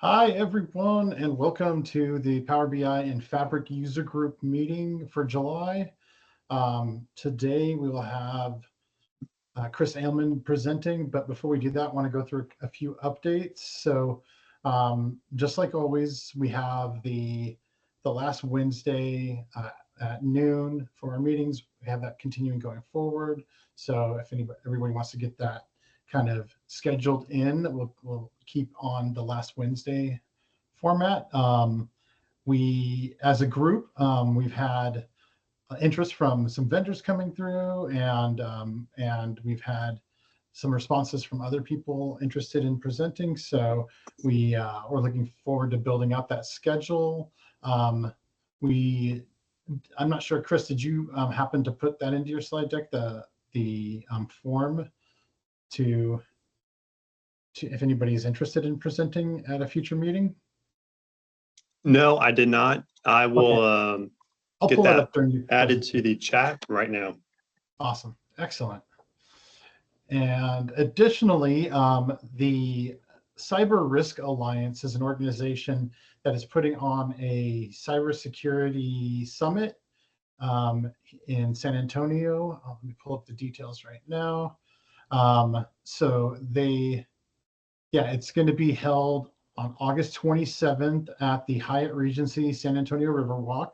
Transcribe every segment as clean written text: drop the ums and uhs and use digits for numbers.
Hi, everyone, and welcome to the Power BI and Fabric User Group meeting for July. Today we will have Chris Ailman presenting, but before we do that, I want to go through a few updates. So just like always, we have the last Wednesday at noon for our meetings. We have that continuing going forward. So if everybody wants to get that kind of scheduled in, we'll keep on the last Wednesday format. We, as a group, we've had interest from some vendors coming through, and we've had some responses from other people interested in presenting. So we're looking forward to building out that schedule. I'm not sure, Chris, did you happen to put that into your slide deck, the form to if anybody is interested in presenting at a future meeting? No, I did not. I will I'll get pull that it up during the added to the chat right now. Awesome. Excellent. And additionally, the Cyber Risk Alliance is an organization that is putting on a cybersecurity summit in San Antonio. Let me pull up the details right now. So it's going to be held on August 27th at the Hyatt Regency San Antonio Riverwalk.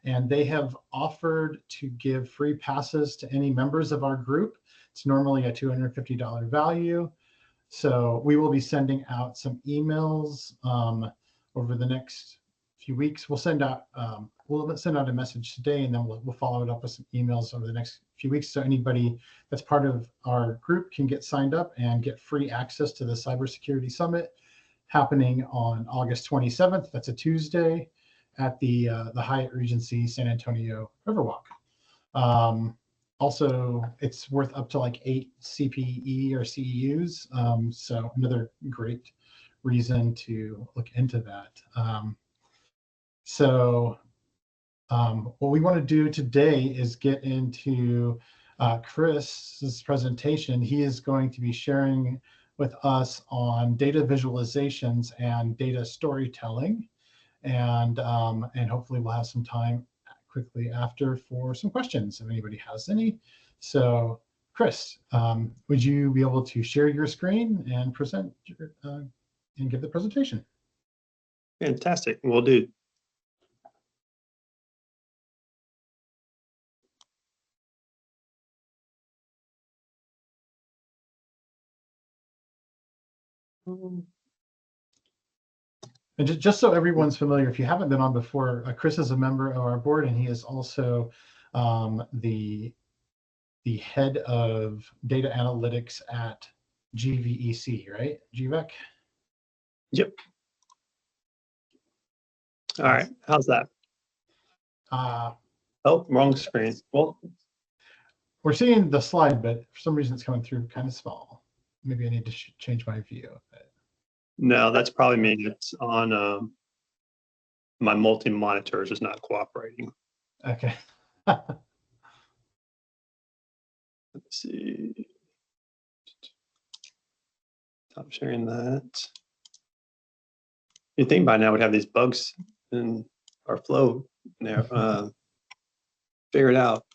And they have offered to give free passes to any members of our group. It's normally a $250 value. So we will be sending out some emails over the next few weeks. We'll send out a message today, and then we'll follow it up with some emails over the next few weeks. So anybody that's part of our group can get signed up and get free access to the Cybersecurity Summit happening on August 27th. That's a Tuesday at the Hyatt Regency San Antonio Riverwalk. Also, it's worth up to like 8 CPE or CEUs. So another great reason to look into that. What we want to do today is get into Chris's presentation. He is going to be sharing with us on data visualizations and data storytelling. And hopefully we'll have some time quickly after for some questions if anybody has any. So Chris, would you be able to share your screen and present and give the presentation? Fantastic. Will do. And just so everyone's familiar, if you haven't been on before, Chris is a member of our board, and he is also the head of data analytics at GVEC, right? GVEC? Yep. All right. How's that? Oh, wrong screen. Well, we're seeing the slide, but for some reason it's coming through kind of small. Maybe I need to change my view. No, that's probably me. It's on my multi-monitor is just not cooperating. Okay. Let's see. Stop sharing that. You'd think by now we'd have these bugs in our flow there. Figure it out.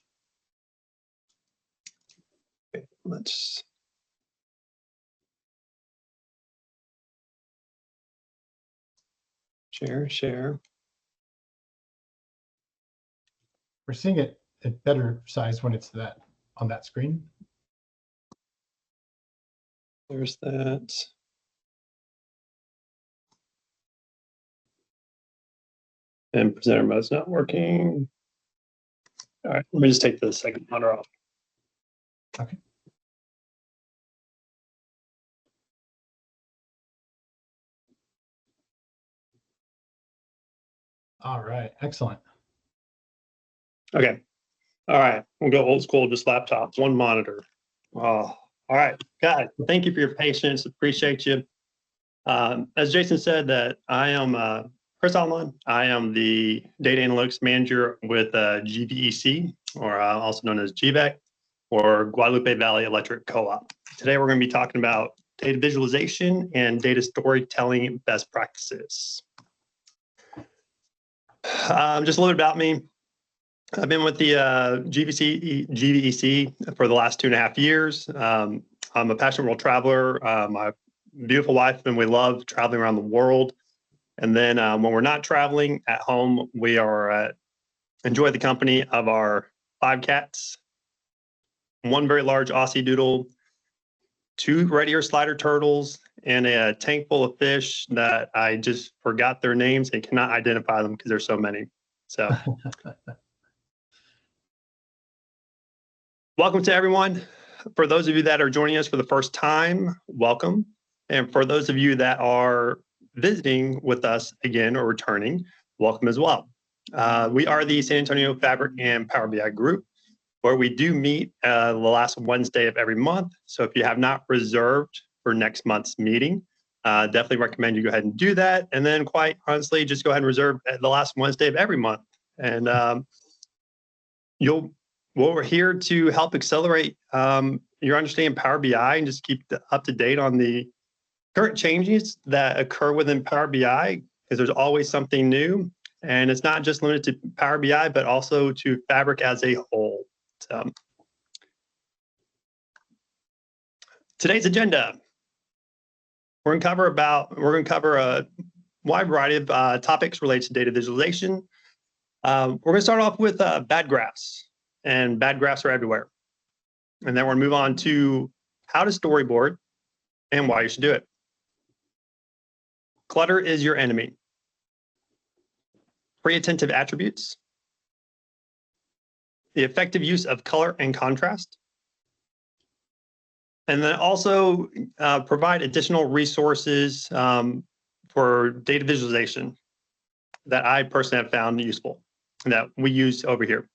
Okay, let's. Share. We're seeing it at better size when it's on that screen. There's that. And presenter mode's not working. All right, let me just take the second monitor off. Okay. All right, excellent. Okay. All right, we'll go old school, just laptop, one monitor. Oh, all right, guys, thank you for your patience. Appreciate you. As Jason said, that I am Chris Ailman. I am the data analytics manager with GVEC, or also known as GVEC, or Guadalupe Valley Electric Co-op. Today, we're going to be talking about data visualization and data storytelling best practices. Just a little bit about me. I've been with the GVEC for the last 2.5 years. I'm a passionate world traveler. My beautiful wife and we love traveling around the world. And then when we're not traveling at home, we are enjoy the company of our 5 cats, 1 very large Aussie doodle, 2 red ear slider turtles, and a tank full of fish that I just forgot their names and cannot identify them because there's so many. So welcome to everyone. For those of you that are joining us for the first time, welcome. And for those of you that are visiting with us again or returning, welcome as well. We are the San Antonio Fabric and Power BI group, where we do meet the last Wednesday of every month. So if you have not reserved for next month's meeting, definitely recommend you go ahead and do that. And then quite honestly, just go ahead and reserve at the last Wednesday of every month. And we're here to help accelerate your understanding of Power BI and just keep up to date on the current changes that occur within Power BI, because there's always something new. And it's not just limited to Power BI, but also to Fabric as a whole. So, today's agenda, we're going to cover a wide variety of topics related to data visualization. We're going to start off with bad graphs, and bad graphs are everywhere. And then we're going to move on to how to storyboard and why you should do it. Clutter is your enemy. Pre-attentive attributes. The effective use of color and contrast. And then also provide additional resources for data visualization that I personally have found useful and that we use over here.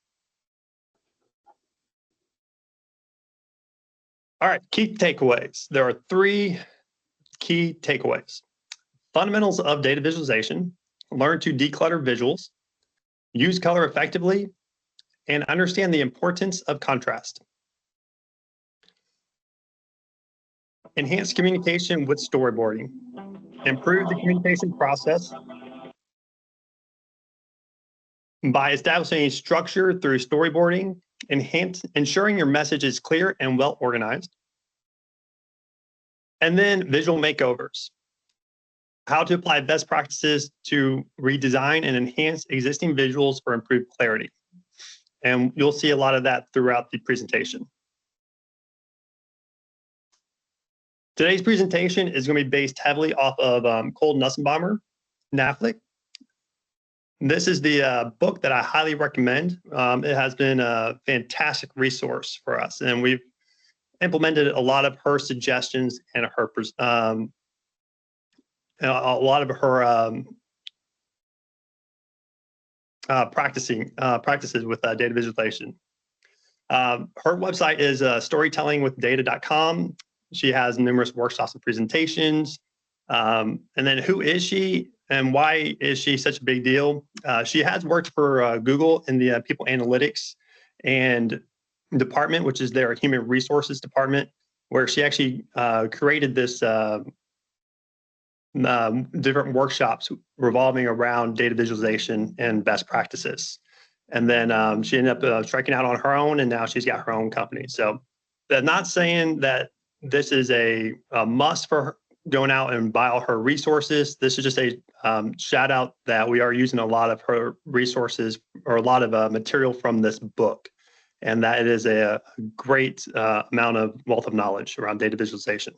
All right, key takeaways. There are 3 key takeaways. Fundamentals of data visualization, learn to declutter visuals, use color effectively, and understand the importance of contrast. Enhance communication with storyboarding. Improve the communication process by establishing a structure through storyboarding, ensuring your message is clear and well organized. And then visual makeovers. How to apply best practices to redesign and enhance existing visuals for improved clarity. And you'll see a lot of that throughout the presentation. Today's presentation is going to be based heavily off of Cole Nussenbaumer, NAFLIC. This is the book that I highly recommend. It has been a fantastic resource for us, and we've implemented a lot of her suggestions and her a lot of her practices with data visualization. Her website is storytellingwithdata.com. She has numerous workshops and presentations. And then who is she and why is she such a big deal? She has worked for Google in the people analytics and department, which is their human resources department, where she actually created this different workshops revolving around data visualization and best practices. And then she ended up striking out on her own, and now she's got her own company. So I'm not saying that this is a must for her going out and buy all her resources. This is just a shout out that we are using a lot of her resources or a lot of material from this book. And that it is a great amount of wealth of knowledge around data visualization.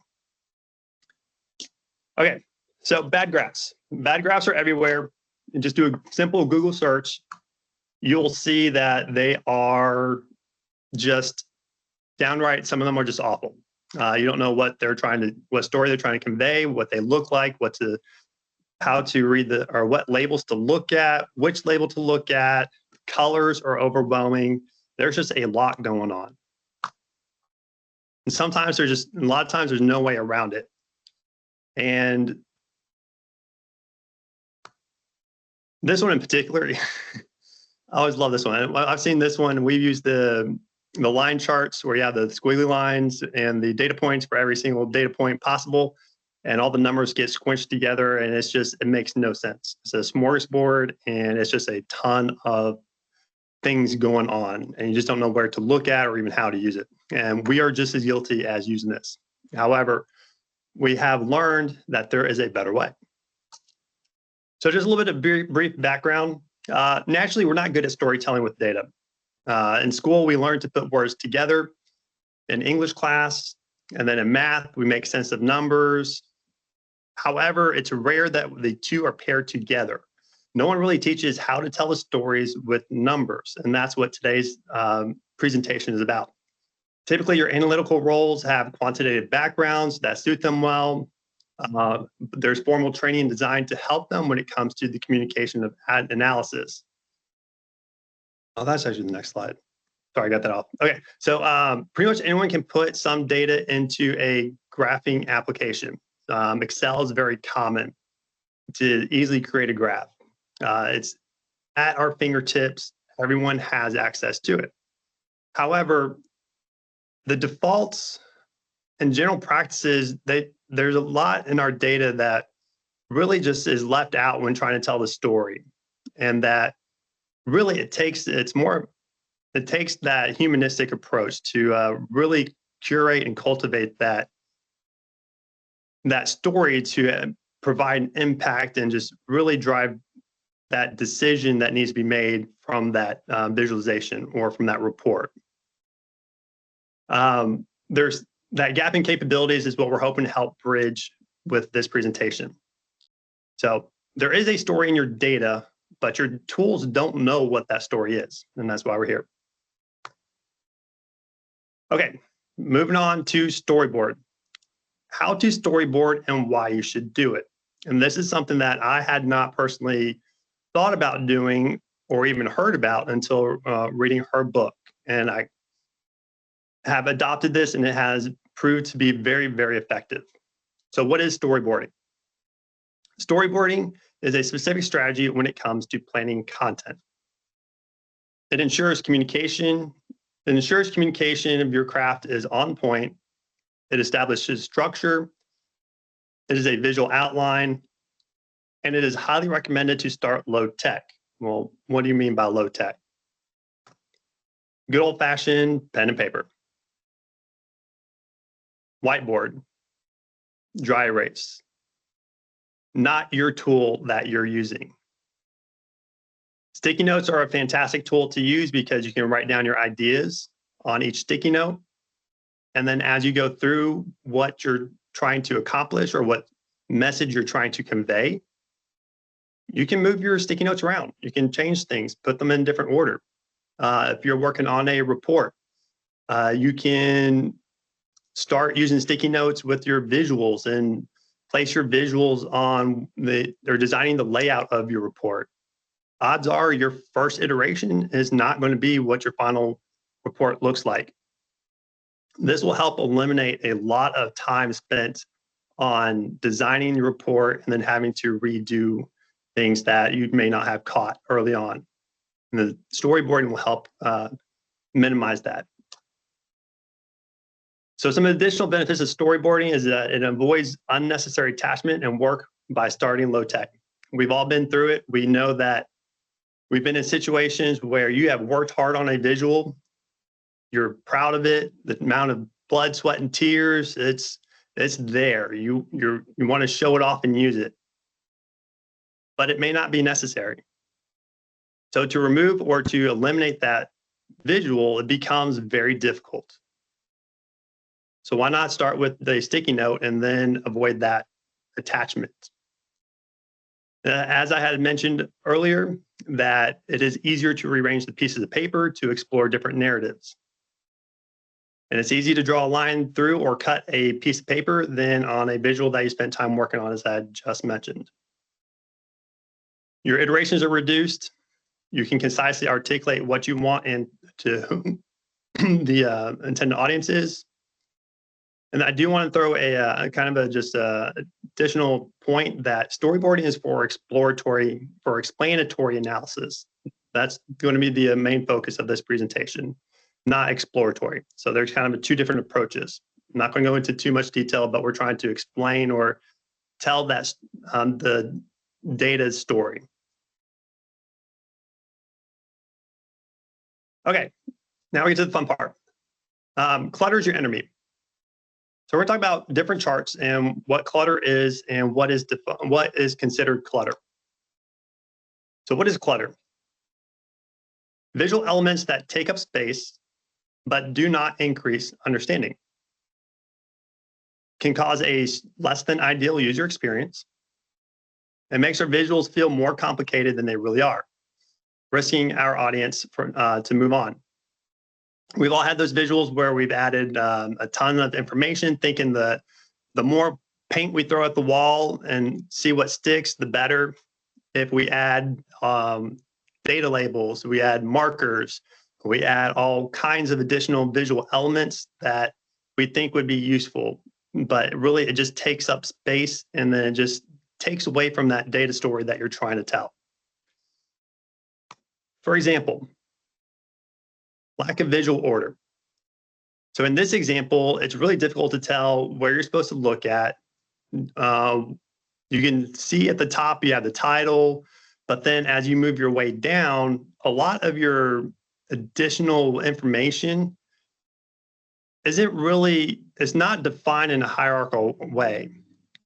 Okay, so bad graphs. Bad graphs are everywhere. And just do a simple Google search. You'll see that they are just downright, some of them are just awful. You don't know what story they're trying to convey, what they look like, how to read or what labels to look at, which label to look at. Colors are overwhelming. There's just a lot going on. And sometimes a lot of times there's no way around it. And this one in particular, I always love this one. I've seen this one. We've used the the line charts where you have the squiggly lines and the data points for every single data point possible, and all the numbers get squinched together, and it makes no sense. It's a smorgasbord, and it's just a ton of things going on, and you just don't know where to look at or even how to use it. And we are just as guilty as using this. However, we have learned that there is a better way. So just a little bit of brief background. Naturally, we're not good at storytelling with data. In school, we learned to put words together. In English class, and then in math, we make sense of numbers. However, it's rare that the two are paired together. No one really teaches how to tell the stories with numbers, and that's what today's presentation is about. Typically, your analytical roles have quantitative backgrounds that suit them well. There's formal training designed to help them when it comes to the communication of analysis. Oh, that's actually the next slide. Sorry, I got that off. Okay, so pretty much anyone can put some data into a graphing application. Excel is very common to easily create a graph. It's at our fingertips. Everyone has access to it. However, the defaults and general practices, there's a lot in our data that really just is left out when trying to tell the story. And that really it takes that humanistic approach to really curate and cultivate that story to provide an impact and just really drive that decision that needs to be made from that visualization or from that report. There's that gap in capabilities is what we're hoping to help bridge with this presentation. So there is a story in your data, but your tools don't know what that story is, and that's why we're here. Okay, moving on to storyboard. How to storyboard and why you should do it. And this is something that I had not personally thought about doing or even heard about until reading her book. And I have adopted this, and it has proved to be very, very effective. So what is storyboarding? Storyboarding is a specific strategy when it comes to planning content. It ensures communication of your craft is on point. It establishes structure. It is a visual outline, and it is highly recommended to start low tech. Well, what do you mean by low tech? Good old-fashioned pen and paper. Whiteboard, dry erase, not your tool that you're using. Sticky notes are a fantastic tool to use because you can write down your ideas on each sticky note. And then as you go through what you're trying to accomplish or what message you're trying to convey, you can move your sticky notes around. You can change things, put them in different order. If you're working on a report, you can start using sticky notes with your visuals and place your visuals on they're designing the layout of your report. Odds are your first iteration is not going to be what your final report looks like. This will help eliminate a lot of time spent on designing your report and then having to redo things that you may not have caught early on. And the storyboarding will help minimize that. So some additional benefits of storyboarding is that it avoids unnecessary attachment and work by starting low tech. We've all been through it. We know that we've been in situations where you have worked hard on a visual, you're proud of it, the amount of blood, sweat, and tears, it's there. You want to show it off and use it, but it may not be necessary. So to remove or to eliminate that visual, it becomes very difficult. So why not start with the sticky note and then avoid that attachment? As I had mentioned earlier, that it is easier to rearrange the pieces of paper to explore different narratives. And it's easy to draw a line through or cut a piece of paper than on a visual that you spent time working on, as I had just mentioned. Your iterations are reduced. You can concisely articulate what you want and to whom the intended audience is. And I do want to throw a kind of additional point that storyboarding is for explanatory analysis. That's going to be the main focus of this presentation. not exploratory. So there's kind of two different approaches. I'm not going to go into too much detail, but we're trying to explain or tell that the data story. Okay, now we get to the fun part. Clutter is your enemy. So we're talking about different charts and what clutter is and what is considered clutter. So what is clutter? Visual elements that take up space but do not increase understanding. Can cause a less than ideal user experience. It makes our visuals feel more complicated than they really are, risking our audience to move on. We've all had those visuals where we've added a ton of information, thinking the more paint we throw at the wall and see what sticks, the better. If we add data labels, we add markers, we add all kinds of additional visual elements that we think would be useful, but really it just takes up space and then it just takes away from that data story that you're trying to tell. For example, lack of visual order. So in this example, it's really difficult to tell where you're supposed to look at. You can see at the top, you have the title, but then as you move your way down, a lot of your additional information it's not defined in a hierarchical way.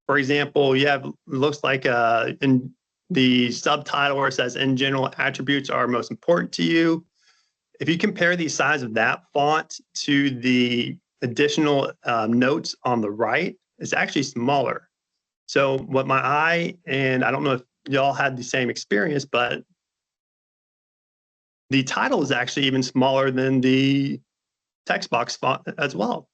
For example, you have, looks like in the subtitle where it says, in general, attributes are most important to you. If you compare the size of that font to the additional notes on the right, it's actually smaller. So what my eye, and I don't know if y'all had the same experience, but the title is actually even smaller than the text box font as well,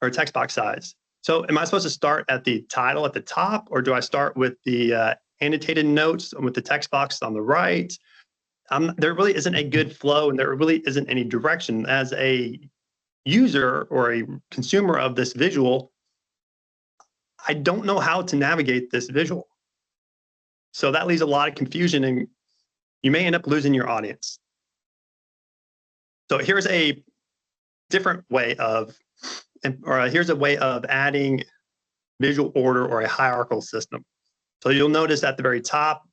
or text box size. So am I supposed to start at the title at the top, or do I start with the annotated notes with the text box on the right? There really isn't a good flow, and there really isn't any direction. As a user or a consumer of this visual, I don't know how to navigate this visual. So that leaves a lot of confusion, and you may end up losing your audience. So here's a different way of, here's a way of adding visual order or a hierarchical system. So you'll notice at the very top,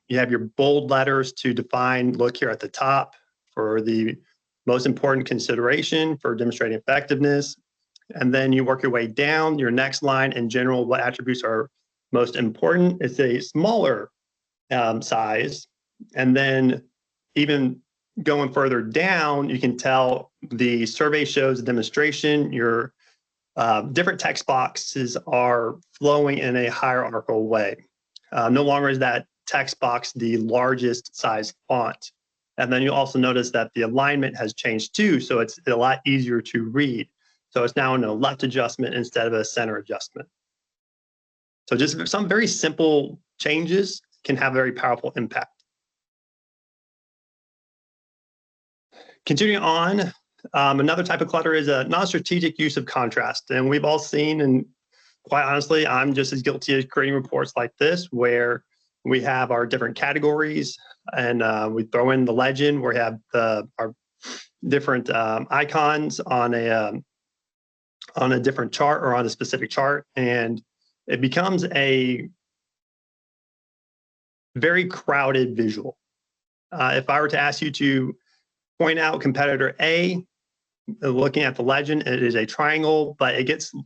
you have your bold letters to define, look here at the top for the most important consideration for demonstrating effectiveness. And then you work your way down, your next line in general, what attributes are most important. It's a smaller size. And then even going further down, you can tell the survey shows a demonstration. Your different text boxes are flowing in a hierarchical way. No longer is that text box the largest size font. And then you'll also notice that the alignment has changed too, so it's a lot easier to read. So it's now in a left adjustment instead of a center adjustment. So just some very simple changes can have a very powerful impact. Continuing on, another type of clutter is a non-strategic use of contrast. And we've all seen, and quite honestly, I'm just as guilty as creating reports like this, where we have our different categories and we throw in the legend where we have our different icons on a different chart or on a specific chart. And it becomes a very crowded visual. If I were to ask you to point out competitor A, looking at the legend, it is a triangle, but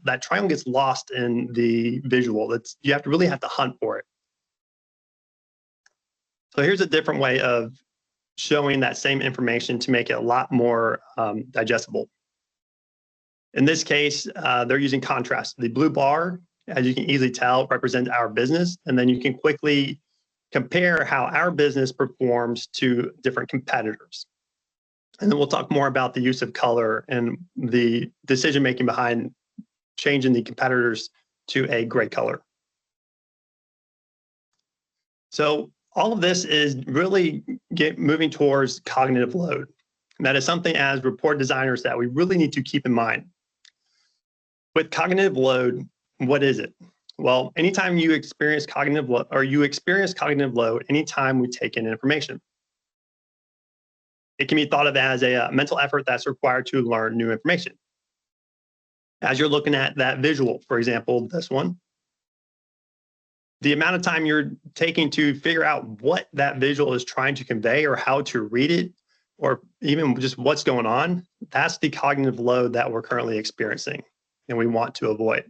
that triangle gets lost in the visual. You really have to hunt for it. So here's a different way of showing that same information to make it a lot more digestible. In this case, they're using contrast. The blue bar, as you can easily tell, represents our business, and then you can quickly compare how our business performs to different competitors. And then we'll talk more about the use of color and the decision-making behind changing the competitors to a gray color. So all of this is really moving towards cognitive load. And that is something as report designers that we really need to keep in mind. With cognitive load, what is it? Well, anytime you experience cognitive load, or you experience cognitive load anytime we take in information. It can be thought of as a mental effort that's required to learn new information. As you're looking at that visual, for example, this one, the amount of time you're taking to figure out what that visual is trying to convey or how to read it, or even just what's going on, that's the cognitive load that we're currently experiencing and we want to avoid.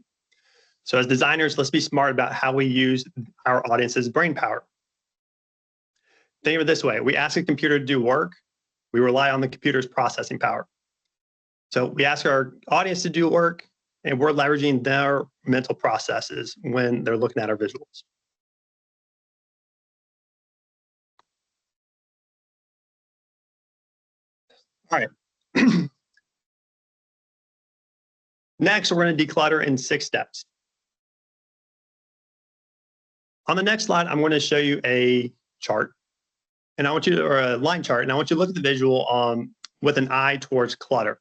So as designers, let's be smart about how we use our audience's brain power. Think of it this way: we ask a computer to do work, we rely on the computer's processing power. So we ask our audience to do work, and we're leveraging their mental processes when they're looking at our visuals. All right. Next, we're going to declutter in 6 steps. On the next slide, I'm going to show you a chart, and I want you to, or a line chart, and I want you to look at the visual with an eye towards clutter.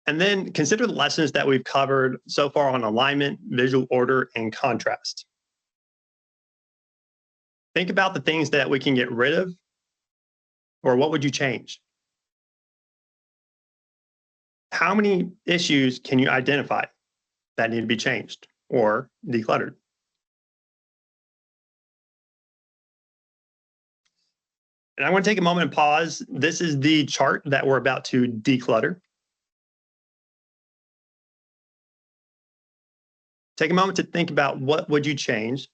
And then consider the lessons that we've covered so far on alignment, visual order, and contrast. Think about the things that we can get rid of, or what would you change? How many issues can you identify that need to be changed or decluttered? And I want to take a moment and pause. This is the chart that we're about to declutter. Take a moment to think about what would you change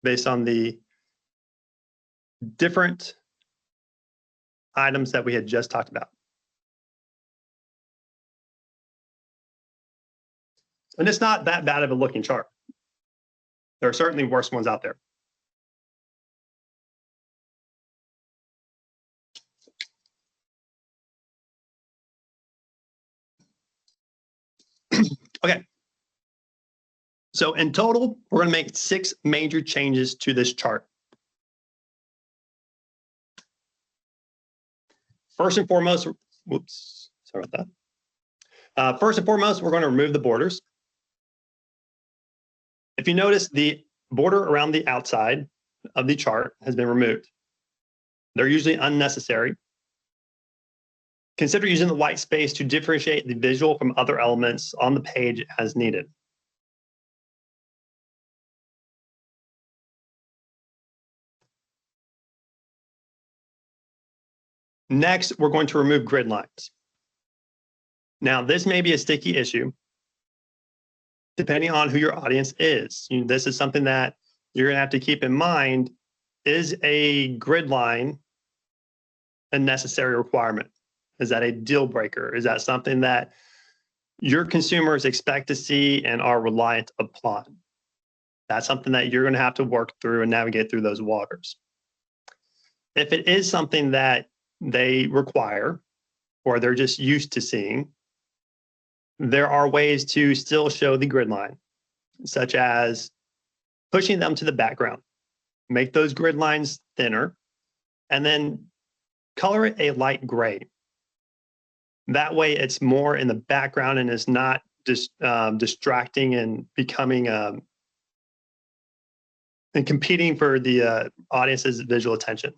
based on the different items that we had just talked about. And it's not that bad of a looking chart. There are certainly worse ones out there. Okay. So in total, we're going to make 6 major changes to this chart. First and foremost, whoops, sorry about that. First and foremost, we're going to remove the borders. If you notice, the border around the outside of the chart has been removed. They're usually unnecessary. Consider using the white space to differentiate the visual from other elements on the page as needed. Next, we're going to remove grid lines. Now, this may be a sticky issue, depending on who your audience is. This is something that you're going to have to keep in mind. Is a grid line a necessary requirement? Is that a deal breaker? Is that something that your consumers expect to see and are reliant upon? That's something that you're going to have to work through and navigate through those waters. If it is something that they require or they're just used to seeing, there are ways to still show the grid line, such as pushing them to the background, make those grid lines thinner, and then color it a light gray. That way it's more in the background and it's not just distracting and becoming and competing for the audience's visual attention.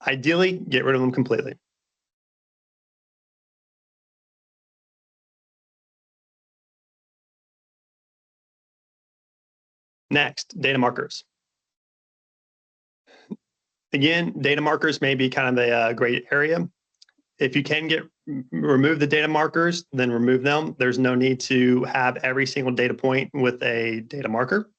Ideally, get rid of them completely. Next, data markers. Again, data markers may be kind of a gray area. If you can remove the data markers, then remove them. There's no need to have every single data point with a data marker.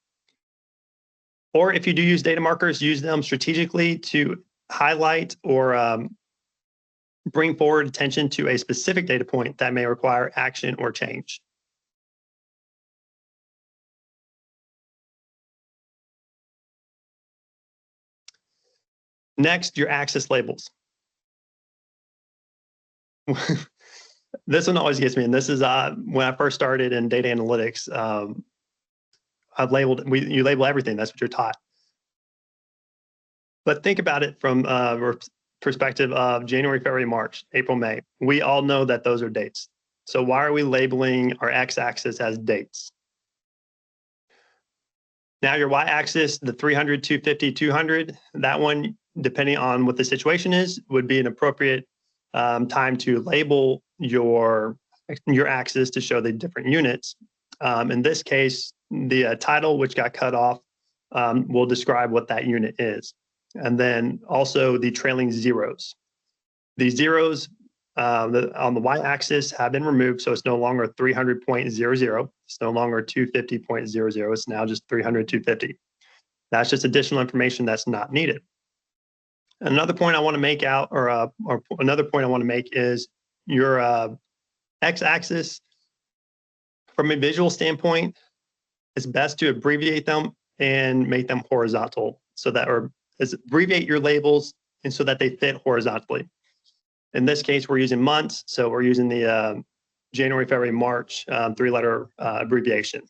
Or if you do use data markers, use them strategically to highlight or bring forward attention to a specific data point that may require action or change. Next, your axis labels. This one always gets me, and this is when I first started in data analytics. I've labeled, you label everything. That's what you're taught. But think about it from perspective of January, February, March, April, May. We all know that those are dates. So why are we labeling our x-axis as dates? Now your y-axis, the 300, 250, 200, that one, depending on what the situation is, would be an appropriate time to label your axis to show the different units. In this case, the title, which got cut off, will describe what that unit is. And then also the trailing zeros. These zeros on the y-axis have been removed, so it's no longer 300.00. It's no longer 250.00. It's now just 300, 250. That's just additional information that's not needed. Another point I want to make another point I want to make is your x-axis. From a visual standpoint, it's best to abbreviate them and make them horizontal, so that, or abbreviate your labels and so that they fit horizontally. In this case, we're using months, so we're using the January, February, March 3-letter abbreviation.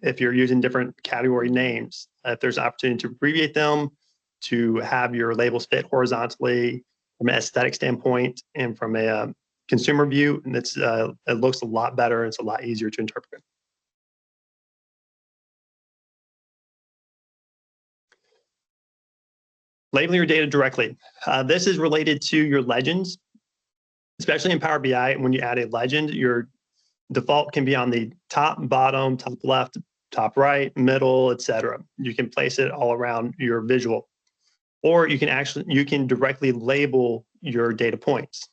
If you're using different category names, if there's an opportunity to abbreviate them, to have your labels fit horizontally from an aesthetic standpoint and from a consumer view, and it looks a lot better. It's a lot easier to interpret. Labeling your data directly. This is related to your legends, especially in Power BI. When you add a legend, your default can be on the top, bottom, top left, top right, middle, etc. You can place it all around your visual, or you can directly label your data points.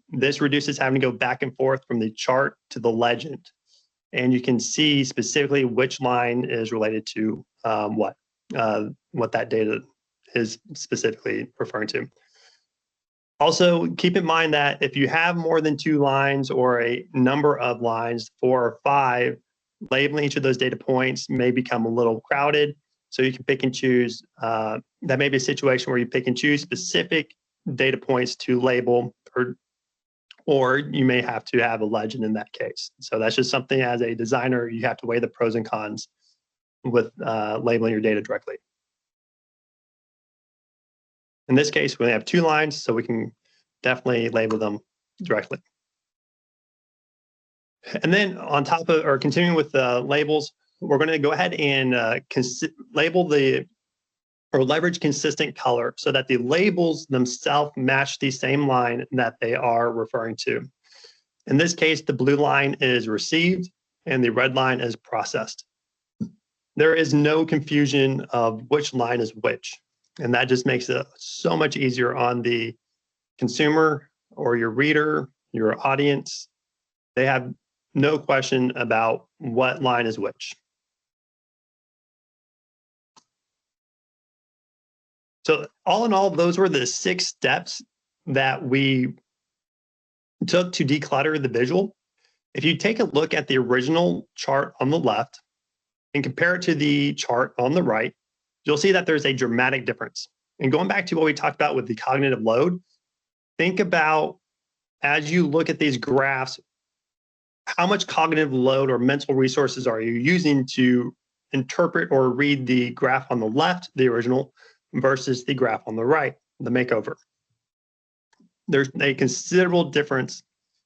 This reduces having to go back and forth from the chart to the legend, and you can see specifically which line is related to what that data is specifically referring to. Also, keep in mind that if you have more than 2 lines or a number of lines, 4 or 5, labeling each of those data points may become a little crowded. So you can pick and choose. That may be a situation where you pick and choose specific data points to label, or you may have to have a legend in that case. So that's just something as a designer, you have to weigh the pros and cons with labeling your data directly. In this case, we have 2 lines, so we can definitely label them directly. And then on top of, or continuing with labels, we're going to go ahead and label or leverage consistent color so that the labels themselves match the same line that they are referring to. In this case, the blue line is received and the red line is processed. There is no confusion of which line is which. And that just makes it so much easier on the consumer or your reader, your audience. They have no question about what line is which. So all in all, those were the 6 steps that we took to declutter the visual. If you take a look at the original chart on the left and compare it to the chart on the right, you'll see that there's a dramatic difference. And going back to what we talked about with the cognitive load, think about, as you look at these graphs, how much cognitive load or mental resources are you using to interpret or read the graph on the left, the original, versus the graph on the right, the makeover. There's a considerable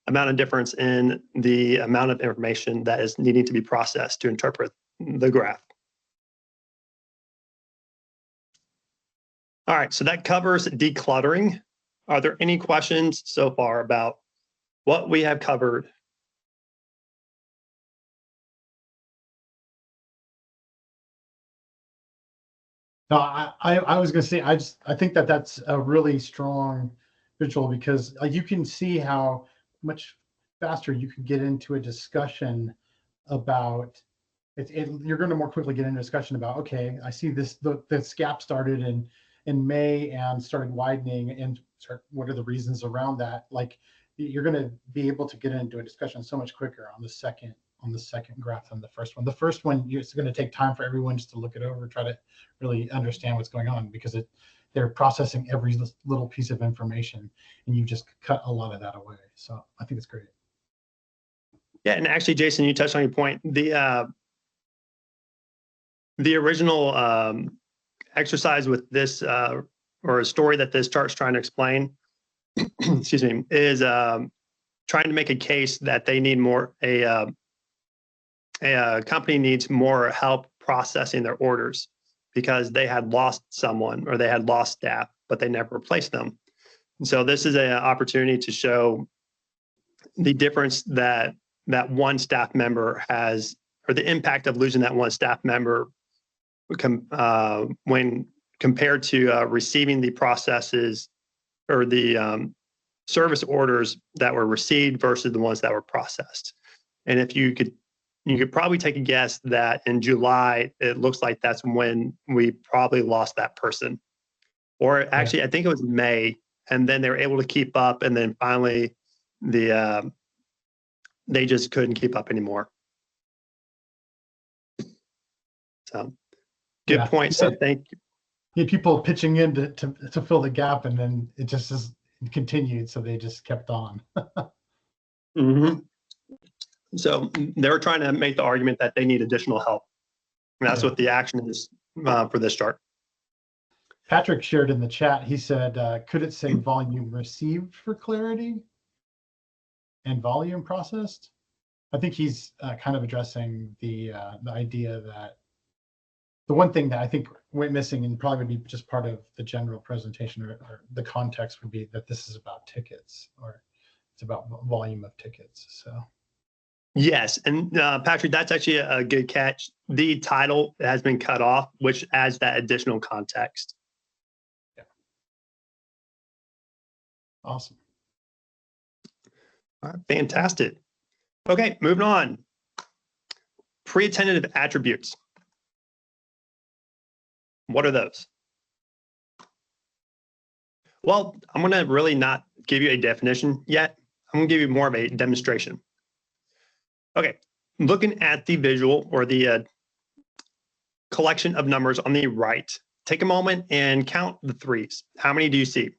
amount of difference in the amount of information that is needing to be processed to interpret the graph. All right, so that covers decluttering. Are there any questions so far about what we have covered? No, I was going to say, I think that that's a really strong visual, because you can see how much faster you can get into a discussion about you're going to more quickly get into a discussion about, okay, I see this gap started in May and started widening, and what are the reasons around that? Like, you're going to be able to get into a discussion so much quicker on the second graph than the first one. The first one, it's going to take time for everyone just to look it over, try to really understand what's going on, because they're processing every little piece of information, and you just cut a lot of that away. So I think it's great. Yeah, and actually, Jason, you touched on your point. The original exercise with this, or a story that this chart's trying to explain, excuse me, is trying to make a case that they need more, a company needs more help processing their orders. because they had lost someone or they had lost staff, but they never replaced them. And so this is an opportunity to show the difference that that one staff member has, or the impact of losing that one staff member when compared to receiving the processes or the service orders that were received versus the ones that were processed. And if you could probably take a guess that in July, it looks like that's when we probably lost that person. Or actually, I think it was May, and then they were able to keep up, and then finally they just couldn't keep up anymore. So good point. So thank you. You had people pitching in to fill the gap, and then it just continued. So they just kept on. Mm-hmm. So they were trying to make the argument that they need additional help. And that's what the action is for this chart. Patrick shared in the chat, he said, could it say volume received for clarity and volume processed? I think he's kind of addressing the idea that the one thing that I think went missing and probably would be just part of the general presentation or the context would be that this is about tickets, or it's about volume of tickets. So. Yes, and Patrick, that's actually a good catch. The title has been cut off, which adds that additional context. Yeah. Awesome. All right, fantastic. Okay, moving on. Pre-attentive attributes. What are those? Well, I'm going to really not give you a definition yet. I'm going to give you more of a demonstration. Okay, looking at the visual or the collection of numbers on the right, take a moment and count the threes. How many do you see?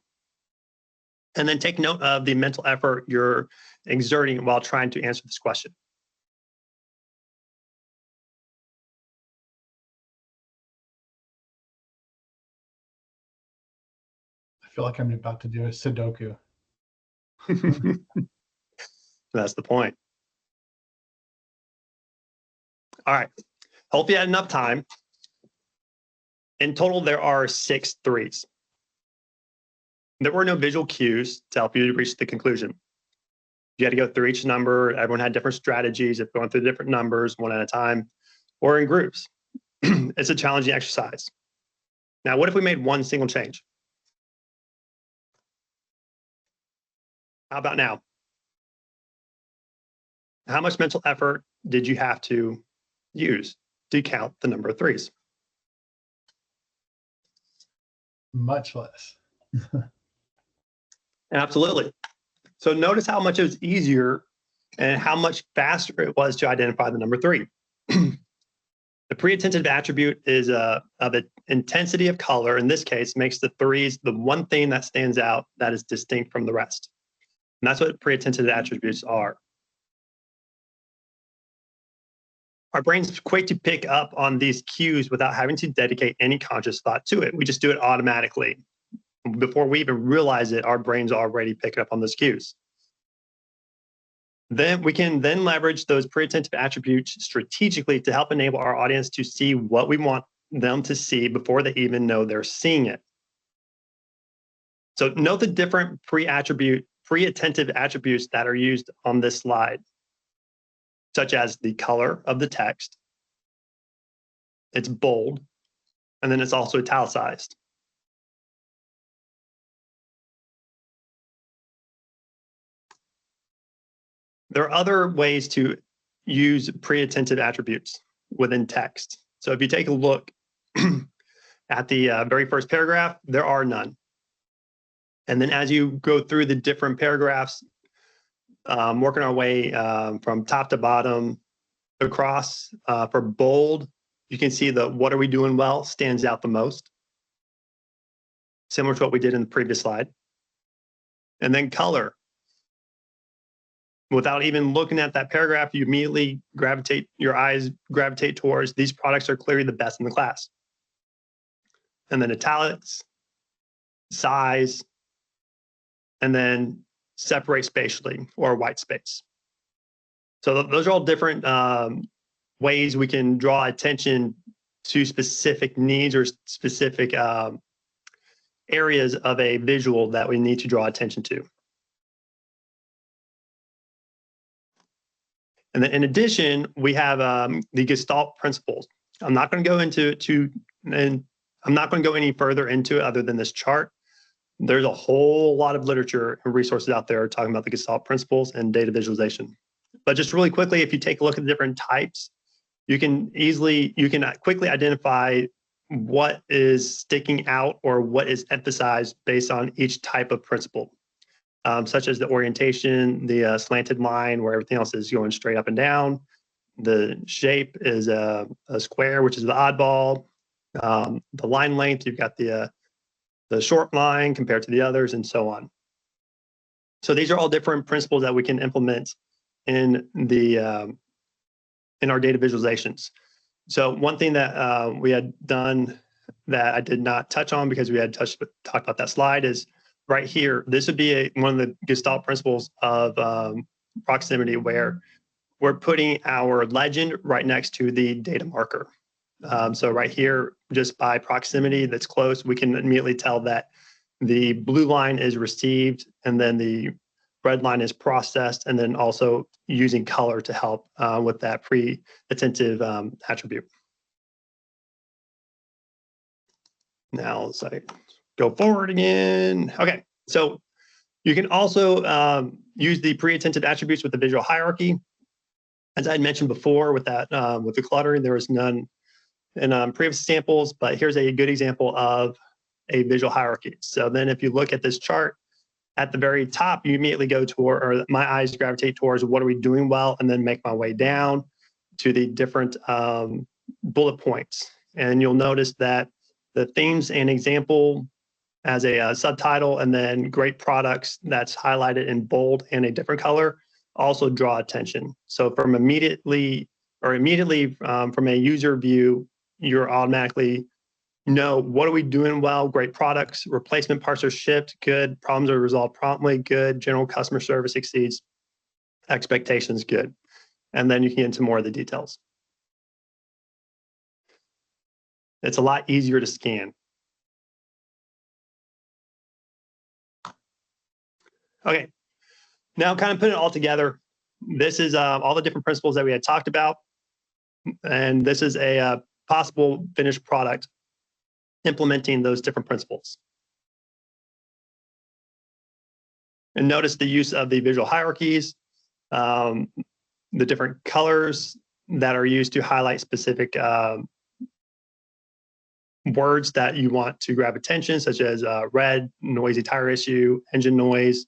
And then take note of the mental effort you're exerting while trying to answer this question. I feel like I'm about to do a Sudoku. That's the point. All right, hope you had enough time. In total, there are 6 threes. There were no visual cues to help you to reach the conclusion. You had to go through each number. Everyone had different strategies of going through the different numbers one at a time or in groups. It's a challenging exercise. Now, what if we made one single change? How about now? How much mental effort did you have to use to count the number of threes? Much less. Absolutely. So notice how much it was easier and how much faster it was to identify the number 3. The pre-attentive attribute is of an intensity of color. In this case, makes the threes the one thing that stands out that is distinct from the rest. And that's what pre-attentive attributes are. Our brains quick to pick up on these cues without having to dedicate any conscious thought to it. We just do it automatically. Before we even realize it, our brains already pick up on those cues. Then we can then leverage those pre-attentive attributes strategically to help enable our audience to see what we want them to see before they even know they're seeing it. So note the different pre-attentive attributes that are used on this slide, such as the color of the text, it's bold, and then it's also italicized. There are other ways to use pre-attentive attributes within text. So if you take a look at the very first paragraph, there are none. And then as you go through the different paragraphs, working our way from top to bottom across, for bold, you can see the "what are we doing well" stands out the most, similar to what we did in the previous slide. And then color. Without even looking at that paragraph, you immediately your eyes gravitate towards these products are clearly the best in the class. And then italics, size, and then separate spatially or white space. So those are all different ways we can draw attention to specific needs or specific areas of a visual that we need to draw attention to. And then in addition, we have the Gestalt principles. I'm not going to go I'm not going to go any further into it other than this chart. There's a whole lot of literature and resources out there talking about the Gestalt principles and data visualization. But just really quickly, if you take a look at the different types, you can quickly identify what is sticking out or what is emphasized based on each type of principle, such as the orientation, the slanted line where everything else is going straight up and down. The shape is a square, which is the oddball. The line length, you've got the short line compared to the others, and so on. So these are all different principles that we can implement in our data visualizations. So one thing that we had done that I did not touch on because we had talked about that slide is right here. This would be one of the Gestalt principles of proximity, where we're putting our legend right next to the data marker. So right here, just by proximity that's close, we can immediately tell that the blue line is received and then the red line is processed, and then also using color to help with that pre-attentive attribute. Now let's go forward again. Okay, so you can also use the pre-attentive attributes with the visual hierarchy. As I had mentioned before, with that with the cluttering, there was none in previous samples, but here's a good example of a visual hierarchy. So then if you look at this chart, at the very top, you immediately go toward, or my eyes gravitate towards, what are we doing well, and then make my way down to the different bullet points. And you'll notice that the themes and example as a subtitle, and then great products that's highlighted in bold and a different color also draw attention. So from immediately from a user view, you're automatically know what are we doing well, great products, replacement parts are shipped, good, problems are resolved promptly, good, general customer service exceeds expectations, good. And then you can get into more of the details. It's a lot easier to scan. Okay, now kind of putting it all together, this is all the different principles that we had talked about. And this is a possible finished product implementing those different principles. And notice the use of the visual hierarchies, the different colors that are used to highlight specific words that you want to grab attention, such as red, noisy tire issue, engine noise.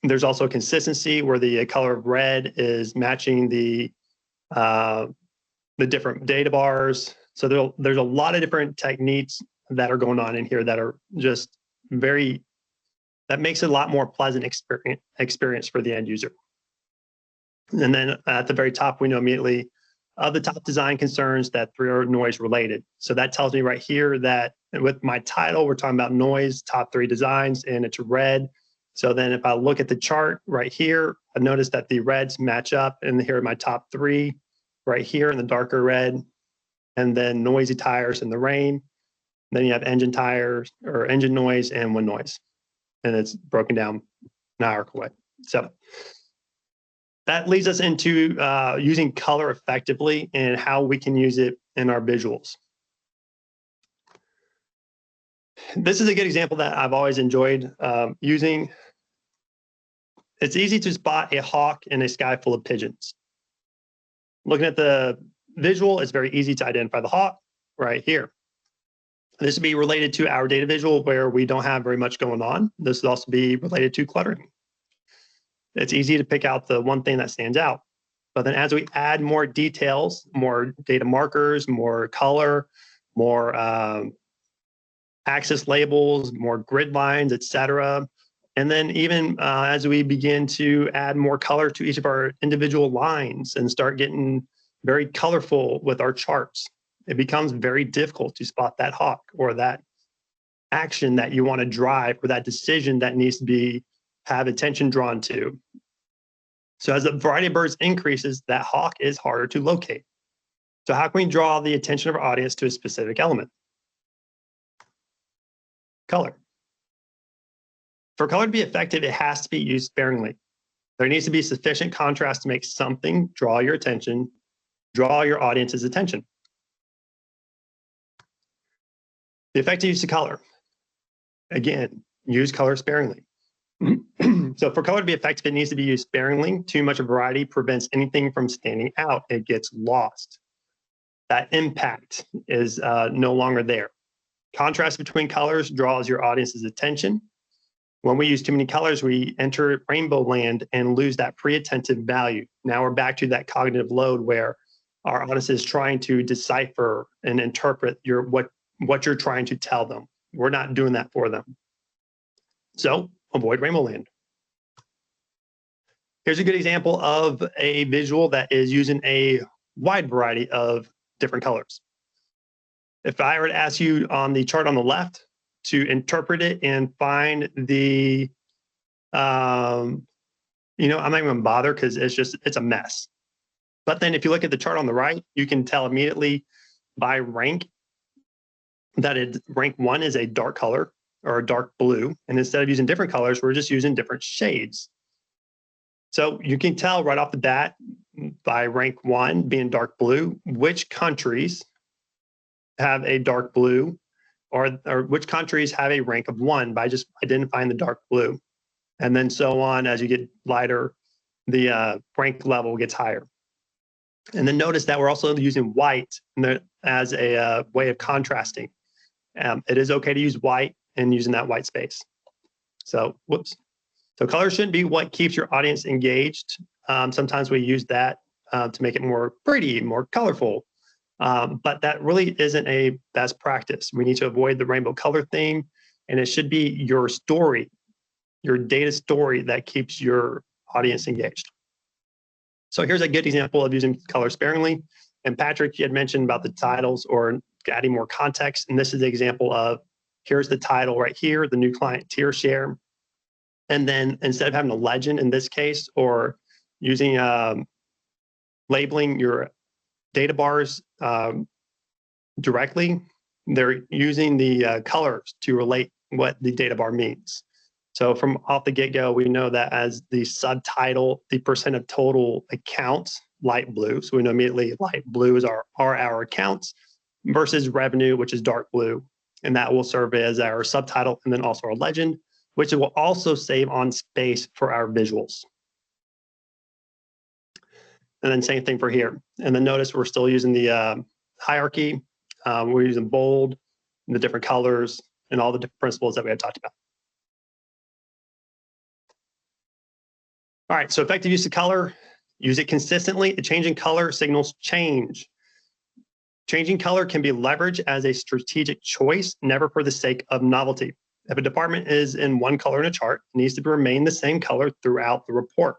There's also consistency where the color of red is matching the different data bars. So there's a lot of different techniques that are going on in here that are just that makes it a lot more pleasant experience for the end user. And then at the very top, we know immediately of the top design concerns that 3 are noise related. So that tells me right here that with my title, we're talking about noise, top 3 designs, and it's red. So then if I look at the chart right here, I notice that the reds match up, and here are my top 3 right here in the darker red, and then noisy tires in the rain. Then you have engine tires or engine noise and wind noise, and it's broken down in a hierarchical way. So that leads us into using color effectively and how we can use it in our visuals. This is a good example that I've always enjoyed using. It's easy to spot a hawk in a sky full of pigeons. Looking at the visual, it's very easy to identify the hawk right here. This would be related to our data visual where we don't have very much going on. This would also be related to cluttering. It's easy to pick out the one thing that stands out. But then as we add more details, more data markers, more color, more axis labels, more grid lines, etc. And then even as we begin to add more color to each of our individual lines and start getting very colorful with our charts, it becomes very difficult to spot that hawk or that action that you want to drive or that decision that needs to have attention drawn to. So as the variety of birds increases, that hawk is harder to locate. So how can we draw the attention of our audience to a specific element? Color. For color to be effective, it has to be used sparingly. There needs to be sufficient contrast to make something draw your attention, draw your audience's attention. The effective use of color. Again, use color sparingly. So for color to be effective, it needs to be used sparingly. Too much variety prevents anything from standing out. It gets lost. That impact is no longer there. Contrast between colors draws your audience's attention. When we use too many colors, we enter rainbow land and lose that pre-attentive value. Now we're back to that cognitive load where our audience is trying to decipher and interpret what you're trying to tell them. We're not doing that for them. So avoid rainbow land. Here's a good example of a visual that is using a wide variety of different colors. If I were to ask you on the chart on the left to interpret it and find the, I'm not even gonna bother because it's a mess. But then if you look at the chart on the right, you can tell immediately by rank that rank 1 is a dark color or a dark blue. And instead of using different colors, we're just using different shades. So you can tell right off the bat by rank 1 being dark blue, which countries have a dark blue or which countries have a rank of 1 by just identifying the dark blue. And then so on, as you get lighter, the rank level gets higher. And then notice that we're also using white as a way of contrasting. It is okay to use white and using that white space. So, whoops. So color shouldn't be what keeps your audience engaged. Sometimes we use that to make it more pretty, more colorful. But that really isn't a best practice. We need to avoid the rainbow color theme, and it should be your story, your data story that keeps your audience engaged. So here's a good example of using color sparingly. And Patrick, you had mentioned about the titles or adding more context. And this is the example of, here's the title right here, the new client tier share. And then instead of having a legend in this case, or using labeling your data bars directly, they're using the colors to relate what the data bar means. So from off the get-go, we know that as the subtitle, the percent of total accounts, light blue. So we know immediately light blue is our accounts versus revenue, which is dark blue. And that will serve as our subtitle and then also our legend, which will also save on space for our visuals. And then same thing for here. And then notice we're still using the hierarchy. We're using bold, and the different colors, and all the different principles that we had talked about. All right, so effective use of color, use it consistently. A change in color signals change. Changing color can be leveraged as a strategic choice, never for the sake of novelty. If a department is in one color in a chart, it needs to remain the same color throughout the report.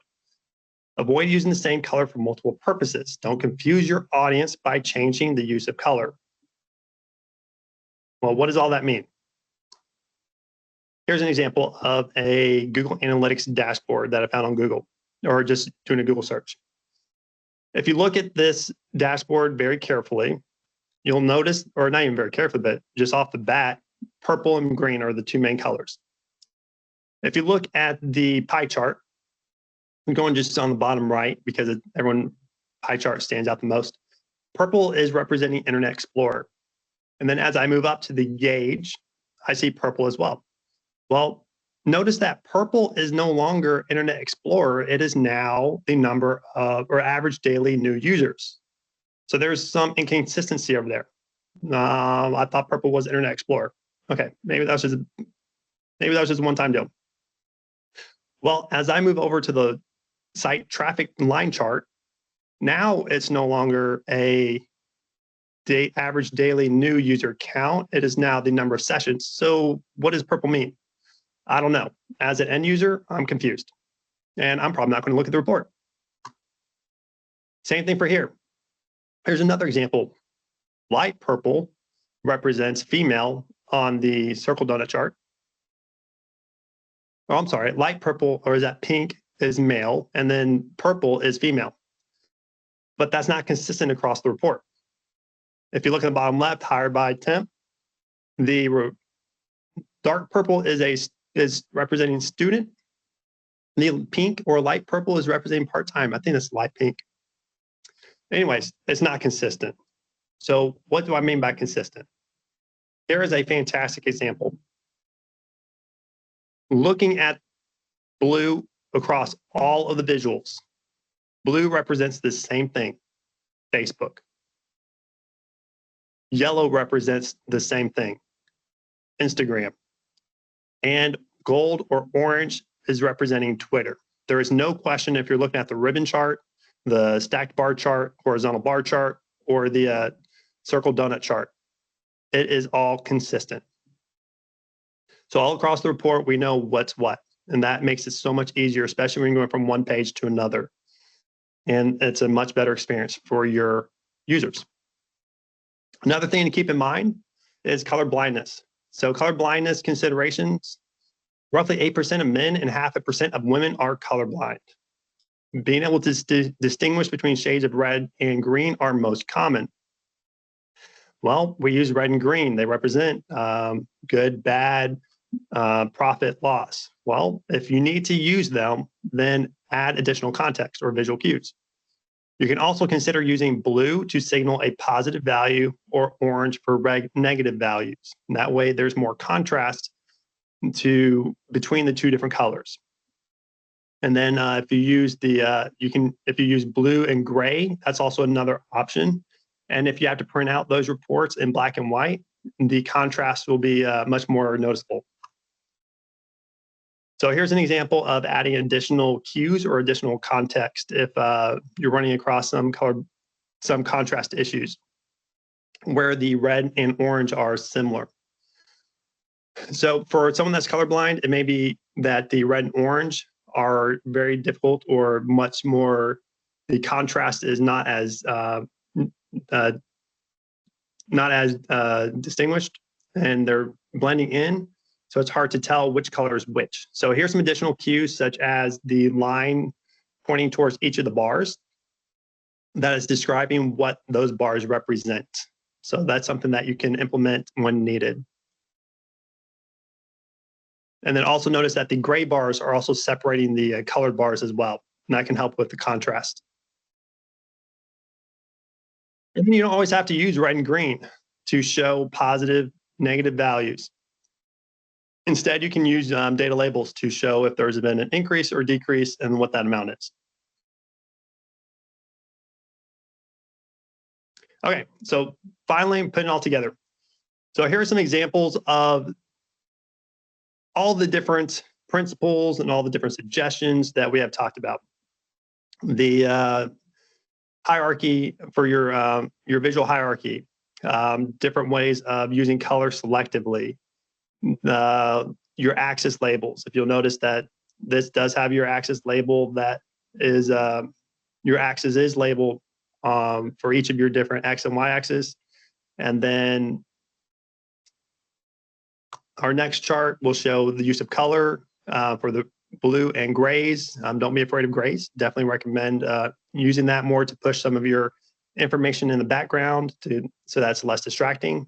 Avoid using the same color for multiple purposes. Don't confuse your audience by changing the use of color. Well, what does all that mean? Here's an example of a Google Analytics dashboard that I found on Google, or just doing a Google search. If you look at this dashboard very carefully, you'll notice, or not even very carefully, but just off the bat, purple and green are the two main colors. If you look at the pie chart, I'm going just on the bottom right because everyone pie chart stands out the most. Purple is representing Internet Explorer. And then as I move up to the gauge, I see purple as well. Well, notice that purple is no longer Internet Explorer. It is now the number of, or average daily new users. So there's some inconsistency over there. I thought purple was Internet Explorer. Okay, maybe that was just a one-time deal. Well, as I move over to the site traffic line chart, now it's no longer a average daily new user count. It is now the number of sessions. So what does purple mean? I don't know. As an end user, I'm confused. And I'm probably not going to look at the report. Same thing for here. Here's another example. Light purple represents female on the circle donut chart. Oh, I'm sorry. Light purple, or is that pink, is male, and then purple is female. But that's not consistent across the report. If you look at the bottom left, hired by temp, the dark purple is representing student. The pink or light purple is representing part-time. I think it's light pink. Anyways, it's not consistent. So what do I mean by consistent? Here is a fantastic example. Looking at blue across all of the visuals, blue represents the same thing, Facebook. Yellow represents the same thing, Instagram. And gold or orange is representing Twitter. There is no question if you're looking at the ribbon chart, the stacked bar chart, horizontal bar chart, or the circle donut chart. It is all consistent. So all across the report, we know what's what. And that makes it so much easier, especially when you're going from one page to another. And it's a much better experience for your users. Another thing to keep in mind is color blindness. So color blindness considerations, roughly 8% of men and 0.5% of women are colorblind. Being able to distinguish between shades of red and green are most common. Well, we use red and green. They represent good, bad, profit, loss. Well, if you need to use them, then add additional context or visual cues. You can also consider using blue to signal a positive value or orange for negative values. And that way there's more contrast between the two different colors. And then if you use if you use blue and gray, that's also another option. And if you have to print out those reports in black and white, the contrast will be much more noticeable. So here's an example of adding additional cues or additional context if you're running across some contrast issues where the red and orange are similar. So for someone that's colorblind, it may be that the red and orange are very difficult or much more, the contrast is not as distinguished and they're blending in. So it's hard to tell which color is which. So here's some additional cues, such as the line pointing towards each of the bars that is describing what those bars represent. So that's something that you can implement when needed. And then also notice that the gray bars are also separating the colored bars as well. And that can help with the contrast. And then you don't always have to use red and green to show positive, negative values. Instead, you can use data labels to show if there's been an increase or decrease and what that amount is. Okay, so finally, putting it all together. So here are some examples of all the different principles and all the different suggestions that we have talked about. The hierarchy for your visual hierarchy, different ways of using color selectively, your axis labels. If you'll notice that this does have your axis label that is, your axis is labeled for each of your different X and Y axis. And then our next chart will show the use of color for the blue and grays. Don't be afraid of grays. Definitely recommend using that more to push some of your information in the background so that's less distracting.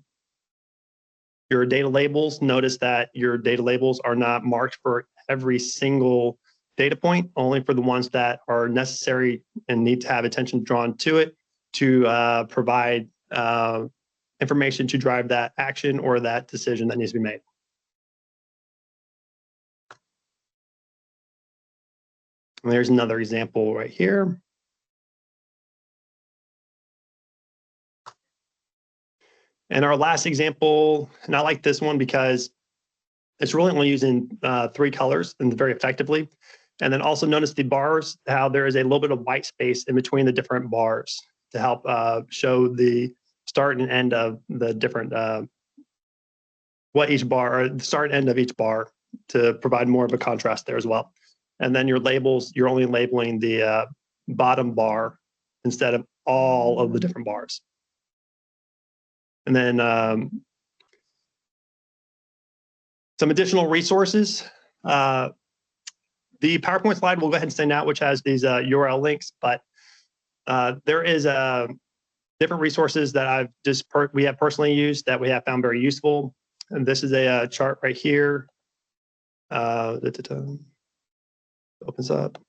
Your data labels, notice that your data labels are not marked for every single data point, only for the ones that are necessary and need to have attention drawn to it to provide information to drive that action or that decision that needs to be made. And there's another example right here. And our last example, and I like this one because it's really only using 3 colors and very effectively. And then also notice the bars, how there is a little bit of white space in between the different bars to help show the start and end of the different, what each bar, or the start and end of each bar to provide more of a contrast there as well. And then your labels, you're only labeling the bottom bar instead of all of the different bars. And then some additional resources. The PowerPoint slide will go ahead and send out, which has these URL links, but there is a different resources that I've we have personally used that we have found very useful. And this is a chart right here. Opens up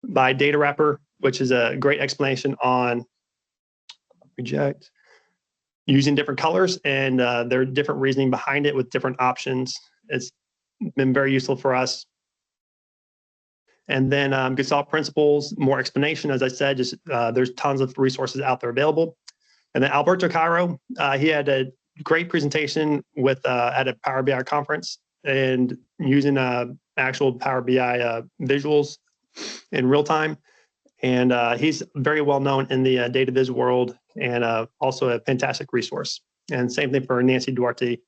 by Data Wrapper, which is a great explanation on reject using different colors and there are different reasoning behind it with different options. It's been very useful for us. And then Gestalt principles, more explanation, as I said, just there's tons of resources out there available. And then Alberto Cairo, he had a great presentation with at a Power BI conference and using actual Power BI visuals in real time. And he's very well known in the data viz world and also a fantastic resource. And same thing for Nancy Duarte.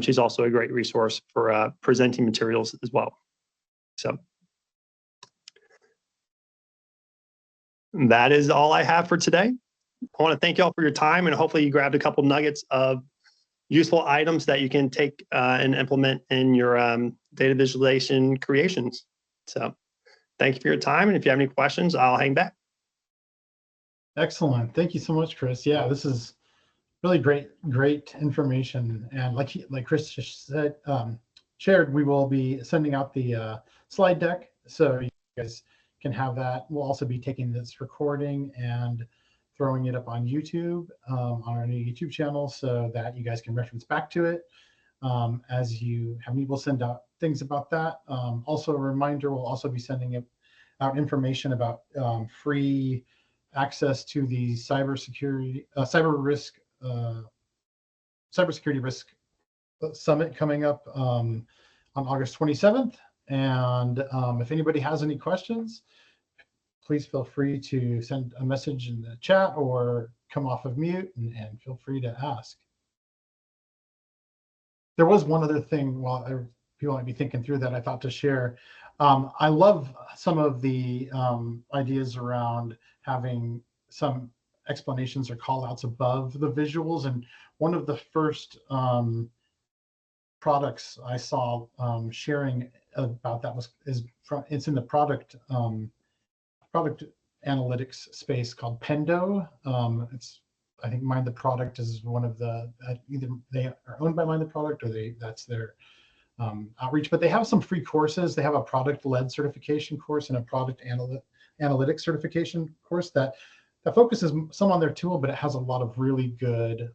She's also a great resource for presenting materials as well. So that is all I have for today. I want to thank you all for your time, and hopefully you grabbed a couple nuggets of useful items that you can take and implement in your data visualization creations. So thank you for your time. And if you have any questions, I'll hang back. Excellent. Thank you so much, Chris. Yeah, this is really great information. And like Chris just said, shared, we will be sending out the slide deck so you guys can have that. We'll also be taking this recording and throwing it up on YouTube, on our new YouTube channel, so that you guys can reference back to it as you have need. We'll send out things about that. Also, a reminder, we'll also be sending out information about free access to the cybersecurity risk summit coming up on August 27th. And if anybody has any questions, please feel free to send a message in the chat or come off of mute and feel free to ask. There was one other thing while people might be thinking through that I thought to share. I love some of the ideas around having some explanations or call outs above the visuals. And one of the first products I saw sharing about that it's in the product analytics space called Pendo. I think Mind the Product is one of the either they are owned by Mind the Product or that's their outreach. But they have some free courses. They have a product-led certification course and a product analytics certification course that focuses some on their tool, but it has a lot of really good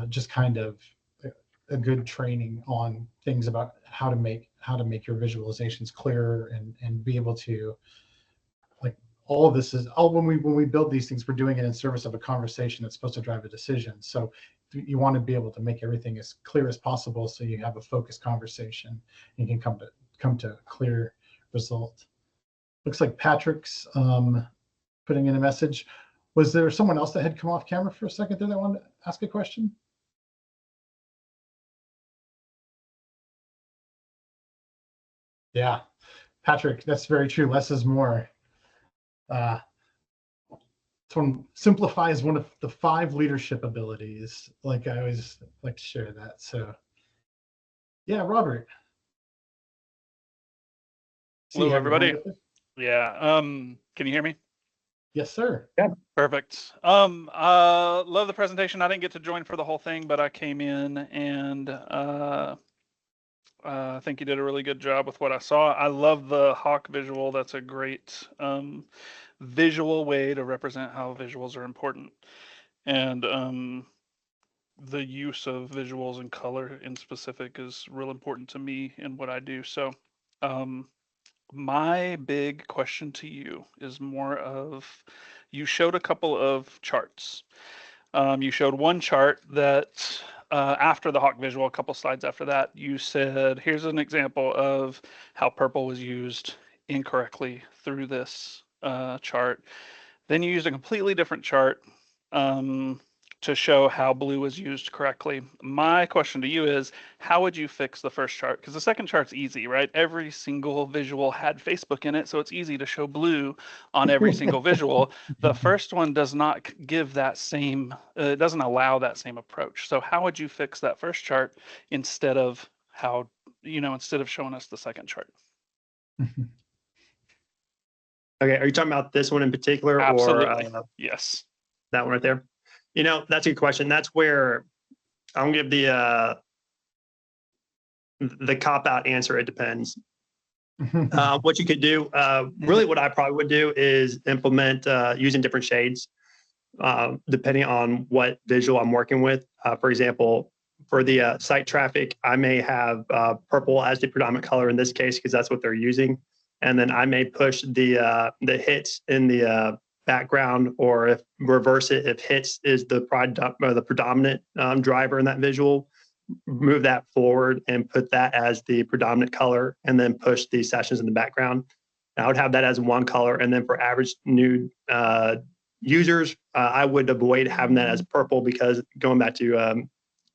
just kind of a good training on things about how to make your visualizations clearer and be able to, like, all of this is all when we build these things, we're doing it in service of a conversation that's supposed to drive a decision. So you want to be able to make everything as clear as possible so you have a focused conversation and you can come to a clear result. Looks like Patrick's putting in a message. Was there someone else that had come off camera for a second there that wanted to ask a question? Yeah, Patrick, that's very true. Less is more. Simplify is one of the 5 leadership abilities. Like, I always like to share that. So yeah, Robert. Hello, everybody. Yeah. Can you hear me? Yes, sir. Yeah. Perfect. Love the presentation. I didn't get to join for the whole thing, but I came in and I think you did a really good job with what I saw. I love the hawk visual. That's a great visual way to represent how visuals are important. And the use of visuals and color in specific is real important to me in what I do. So my big question to you is more of, you showed a couple of charts. You showed one chart that after the hawk visual, a couple slides after that, you said, here's an example of how purple was used incorrectly through this chart. Then you used a completely different chart to show how blue was used correctly. My question to you is, how would you fix the first chart? Because the second chart's easy, right? Every single visual had Facebook in it, so it's easy to show blue on every single visual. The first one does not give that same, it doesn't allow that same approach. So how would you fix that first chart instead of instead of showing us the second chart? Okay, are you talking about this one in particular, Absolutely. or Yes. that one right there? You know, that's a good question. That's where I'm gonna give the cop out answer. It depends. What you could do, really, what I probably would do is implement using different shades, depending on what visual I'm working with. For example, for the site traffic, I may have purple as the predominant color in this case because that's what they're using, and then I may push the hits in the background, or if reverse it, if hits is the predominant driver in that visual, move that forward and put that as the predominant color, and then push the sessions in the background. I would have that as one color, and then for average new users, I would avoid having that as purple because going back to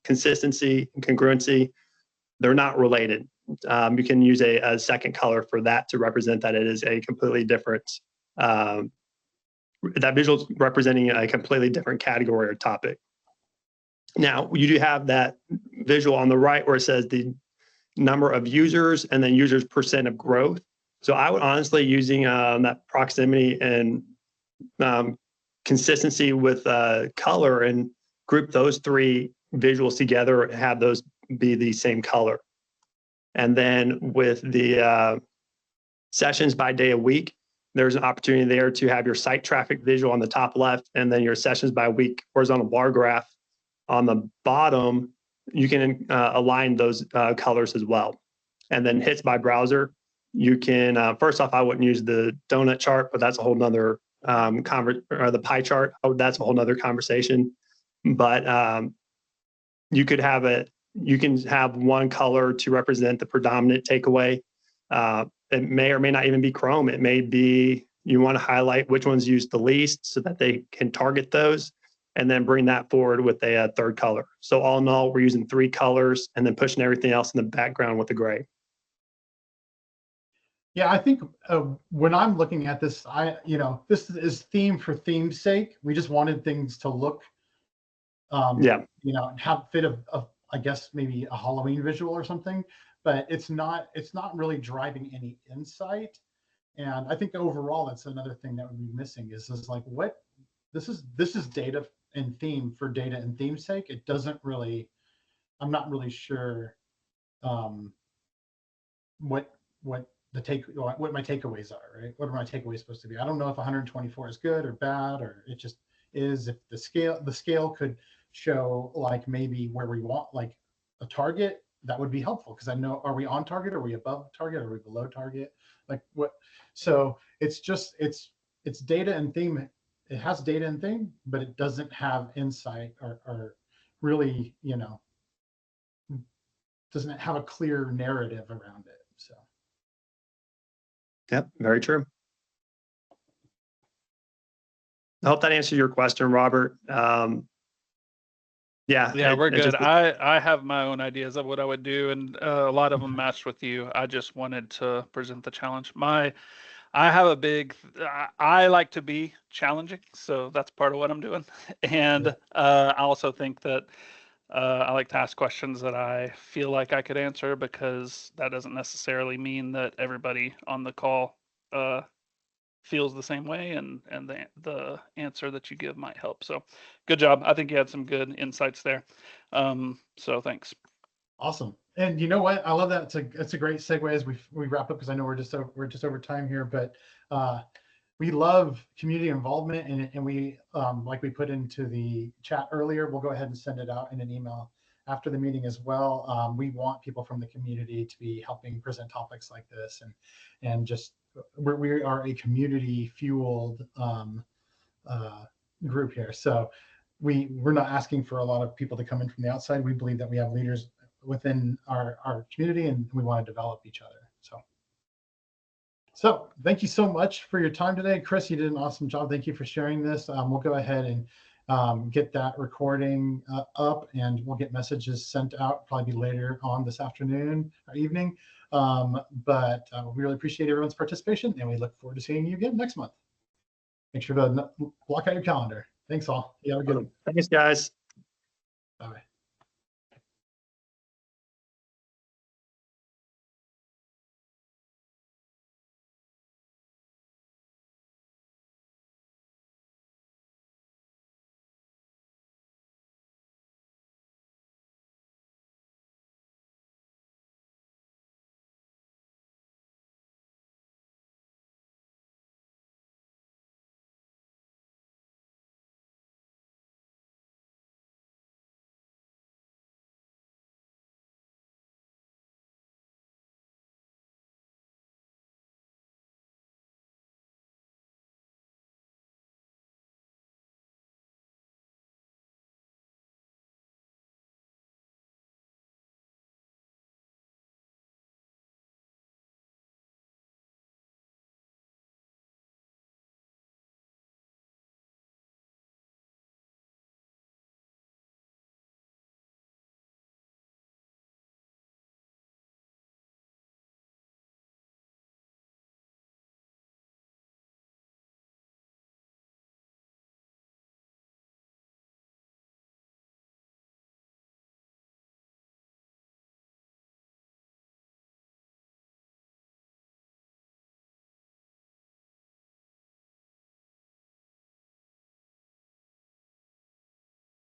consistency and congruency, they're not related. You can use a second color for that to represent that it is a completely different, that visual is representing a completely different category or topic. Now, you do have that visual on the right where it says the number of users and then users percent of growth. So I would honestly, using that proximity and consistency with color, and group those three visuals together and have those be the same color. And then with the sessions by day of week, there's an opportunity there to have your site traffic visual on the top left, and then your sessions by week horizontal bar graph on the bottom. You can align those colors as well. And then hits by browser, you can, first off, I wouldn't use the donut chart, but that's a whole nother or the pie chart. Oh, that's a whole nother conversation. But you could have it, you can have one color to represent the predominant takeaway. It may or may not even be Chrome. It may be you want to highlight which ones use the least so that they can target those, and then bring that forward with a third color. So all in all, we're using 3 colors and then pushing everything else in the background with the gray. Yeah, I think when I'm looking at this, this is theme for theme's sake. We just wanted things to look, have fit of I guess maybe a Halloween visual or something, but it's not really driving any insight. And I think overall, that's another thing that would be missing is like this is data and theme for data and theme's sake. It doesn't really, I'm not really sure what my takeaways are, right? What are my takeaways supposed to be? I don't know if 124 is good or bad, or it just is. If the scale could show like maybe where we want like a target, that would be helpful, because I know, are we on target? Are we above target? Are we below target? Like what? So it's just it's data and theme. It has data and theme, but it doesn't have insight or really, doesn't have a clear narrative around it. So. Yep, very true. I hope that answered your question, Robert. Yeah, we're good. I have my own ideas of what I would do, and a lot of them matched with you. I just wanted to present the challenge. I have a big, I like to be challenging, so that's part of what I'm doing. And I also think that I like to ask questions that I feel like I could answer, because that doesn't necessarily mean that everybody on the call feels the same way, and the answer that you give might help. So good job. I think you had some good insights there. So thanks. Awesome. And you know what? I love that. It's a great segue as we wrap up, because I know we're just over time here, but we love community involvement, and we like we put into the chat earlier, we'll go ahead and send it out in an email after the meeting as well. We want people from the community to be helping present topics like this, and just we are a community fueled group here. So we're not asking for a lot of people to come in from the outside. We believe that we have leaders within our community, and we want to develop each other. So thank you so much for your time today. Chris, you did an awesome job. Thank you for sharing this. We'll go ahead and get that recording up, and we'll get messages sent out probably later on this afternoon or evening. But we really appreciate everyone's participation, and we look forward to seeing you again next month. Make sure to block out your calendar. Thanks all. You have a good one. Thanks, guys. Bye.